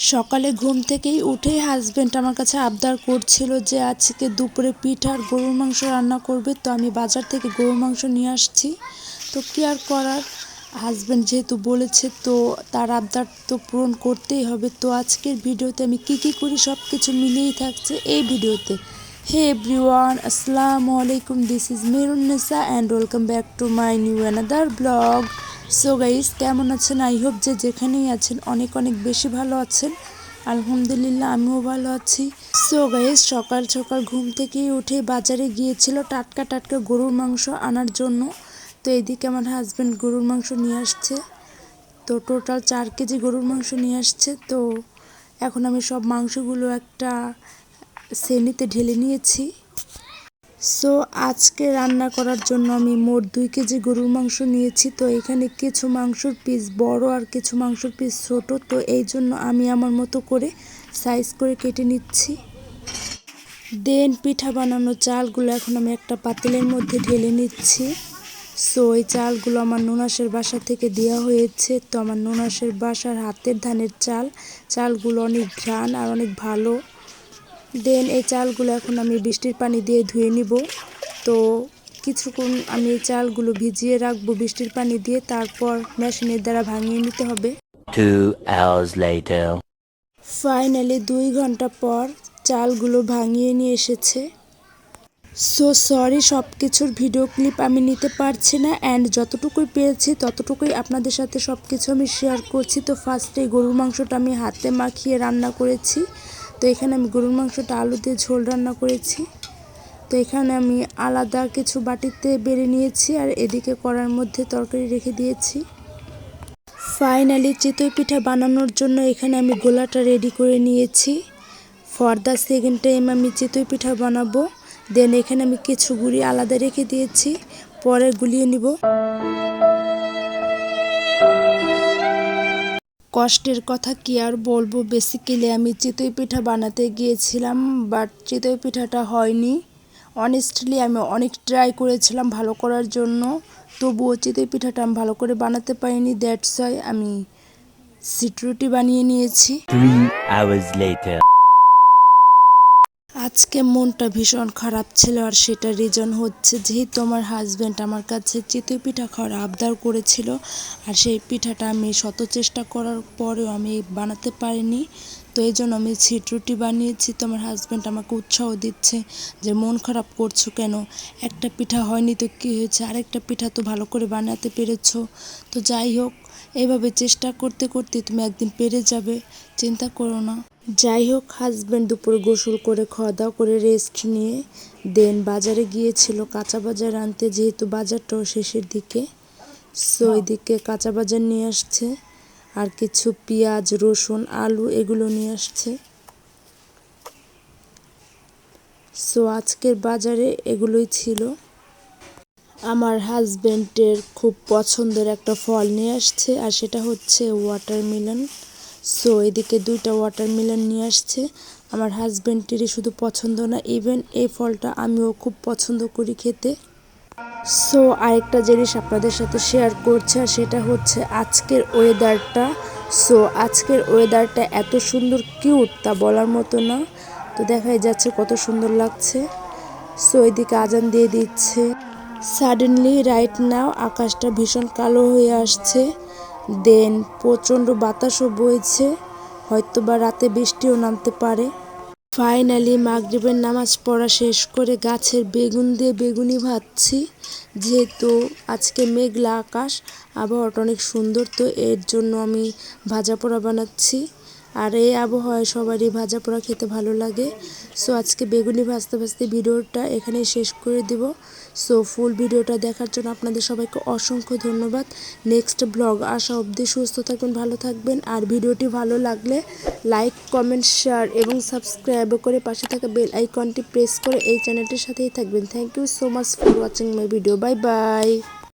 সকালে ঘুম থেকেই উঠেই হাজব্যান্ড আমার কাছে আবদার করছিল যে আজকে দুপুরে পিঠা আর গরুর মাংস রান্না করবে। তো আমি বাজার থেকে গরুর মাংস নিয়ে আসছি। তো কি আর করার, হাজব্যান্ড যেহেতু বলেছে তো তার আবদার তো পূরণ করতেই হবে। তো আজকের ভিডিওতে আমি কি করি সব কিছু মিলিয়েই থাকছে এই ভিডিওতে। হে এভরিওয়ান, আসসালামু আলাইকুম, this is Mehrunnesa and welcome back to my new another blog. So guys, কেমন আছেন? আই হোপ যে যেখানেই আছেন অনেক অনেক বেশি ভালো আছেন। আলহামদুলিল্লাহ, আমিও ভালো আছি। সো গাইস, সকাল সকাল ঘুম থেকে উঠে বাজারে গিয়েছিল টাটকা টাটকা গরুর মাংস আনার জন্য। তো এইদিকে আমার হাজব্যান্ড গরুর মাংস নিয়ে আসছে। তো টোটাল 4 কেজি গরুর মাংস নিয়ে আসছে। তো এখন আমি সব মাংসগুলো একটা শ্রেণীতে ঢেলে নিয়েছি। সো আজকে রান্না করার জন্য আমি মোট 2 কেজি গরুর মাংস নিয়েছি। তো এখানে কিছু মাংসর পিস বড় আর কিছু মাংসর পিস ছোট। তো এই জন্য আমি আমার মতো করে সাইজ করে কেটে নিচ্ছি। দেন পিঠা বানানো চালগুলো এখন আমি একটা পাতিলের মধ্যে ঢেলে নিচ্ছি। সো এই চালগুলো আমার ননাসের বাসা থেকে দেওয়া হয়েছে। তো আমার ননাসের বাসার হাতের ধানের চালগুলো অনেক ঘ্রাণ আর অনেক ভালো। দেন এই চালগুলো এখন আমি বৃষ্টির পানি দিয়ে ধুয়ে নিব। তো কিছুক্ষণ আমি এই চালগুলো ভিজিয়ে রাখবো বৃষ্টির পানি দিয়ে, তারপর মেশিনের দ্বারা ভাঙিয়ে নিতে হবে। 2 hours later. ফাইনালি 2 ঘন্টা পর চালগুলো ভাঙিয়ে নিয়ে এসেছে। সো সরি, সব কিছুর ভিডিও ক্লিপ আমি নিতে পারছি না, অ্যান্ড যতটুকুই পেয়েছি ততটুকুই আপনাদের সাথে সব কিছু আমি শেয়ার করছি। তো ফার্স্টে গরুর মাংসটা আমি হাতে মাখিয়ে রান্না করেছি। তো এখানে আমি গরুর মাংসটা আলু দিয়ে ঝোল রান্না করেছি। তো এখানে আমি আলাদা কিছু বাটিতে বেড়ে নিয়েছি আর এদিকে কড়ার মধ্যে তরকারি রেখে দিয়েছি। ফাইনালি চিতই পিঠা বানানোর জন্য এখানে আমি গোলাটা রেডি করে নিয়েছি। ফর দ্য সেকেন্ড টাইম আমি চিতই পিঠা বানাবো। দেন এখানে আমি কিছু গুঁড়ি আলাদা রেখে দিয়েছি, পরে গুলিয়ে নিব। কষ্টের কথা কি আর বলবো, বেসিক্যালি আমি চিতই পিঠা বানাতে গিয়েছিলাম, বাট চিতই পিঠাটা হয়নি। অনেস্টলি আমি অনেক ট্রাই করেছিলাম ভালো করার জন্য, তবুও চিতই পিঠাটা আমি ভালো করে বানাতে পারিনি। দ্যাটস ওয়াই আমি সিটরুটি বানিয়ে নিয়েছি। 3 hours later. আজকে মনটা ভীষণ খারাপ ছিল, আর সেটা রিজন হচ্ছে যেহেতু আমার হাজব্যান্ড আমার কাছে চিতই পিঠা খাওয়ার আবদার করেছিল, আর সেই পিঠাটা আমি শত চেষ্টা করার পরেও আমি বানাতে পারিনি। তো এই জন্য আমি সিটরুটি বানিয়েছি। তো আমার হাজব্যান্ড আমাকে উৎসাহ দিচ্ছে যে মন খারাপ করছো কেন, একটা পিঠা হয়নি তো কী হয়েছে, আরেকটা পিঠা তো ভালো করে বানাতে পেরেছো। তো যাই হোক, এইভাবে চেষ্টা করতে করতে তুমি একদিন পেরে যাবে, চিন্তা করো না। যাই হোক, হাজব্যান্ড দুপুরে গোসল করে খাওয়া দাওয়া করে রেস্ট নিয়ে দেন বাজারে গিয়েছিল কাঁচা বাজার আনতে, যেহেতু বাজারটাও শেষের দিকে। সো এদিকে কাঁচা বাজার নিয়ে আসছে আর কিছু পেঁয়াজ, রসুন, আলু এগুলো নিয়ে আসছে। সো আজকের বাজারে এগুলোই ছিল। আমার হাজব্যান্ডের খুব পছন্দের একটা ফল নিয়ে আসছে, আর সেটা হচ্ছে ওয়াটারমেলন। সো এদিকে 2টা ওয়াটারমেলন নিয়ে আসছে। আমার হাজব্যান্ডেরই শুধু পছন্দ না, ইভেন এই ফলটা আমিও খুব পছন্দ করি খেতে। সো আরেকটা জিনিস আপনাদের সাথে শেয়ার করছি, আর সেটা হচ্ছে আজকের ওয়েদারটা। সো আজকের ওয়েদারটা এত সুন্দর, কিউট, তা বলার মতো না। তো দেখাই যাচ্ছে কত সুন্দর লাগছে। সো এদিকে আজান দিয়ে দিচ্ছে। সাডেনলি রাইট নাও আকাশটা ভীষণ কালো হয়ে আসছে। দেন প্রচণ্ড বাতাসও বইছে, হয়তো বা রাতে বৃষ্টিও নামতে পারে। ফাইনালি মাগরিবের নামাজ পড়া শেষ করে গাছের বেগুন দিয়ে বেগুনি ভাজছি। যেহেতু আজকে মেঘলা আকাশ, আবহাওয়াটা অনেক সুন্দর, তো এর জন্য আমি ভাজা পোড়া বানাচ্ছি। আর এই আবহাওয়ায় সবারই ভাজা পোড়া খেতে ভালো লাগে। সো আজকে বেগুনি ভাজতে ভাজতে ভিডিওটা এখানেই শেষ করে দিব। সো ফুল ভিডিওটা দেখার জন্য আপনাদের সবাইকে অসংখ্য ধন্যবাদ। নেক্সট ব্লগ আসা অবধি সুস্থ থাকবেন, ভালো থাকবেন। আর ভিডিওটি ভালো লাগলে লাইক, কমেন্ট, শেয়ার এবং সাবস্ক্রাইব করে পাশে থাকা বেল আইকনটি প্রেস করে এই চ্যানেলটির সাথেই থাকবেন। Thank you so much for watching my video. Bye by.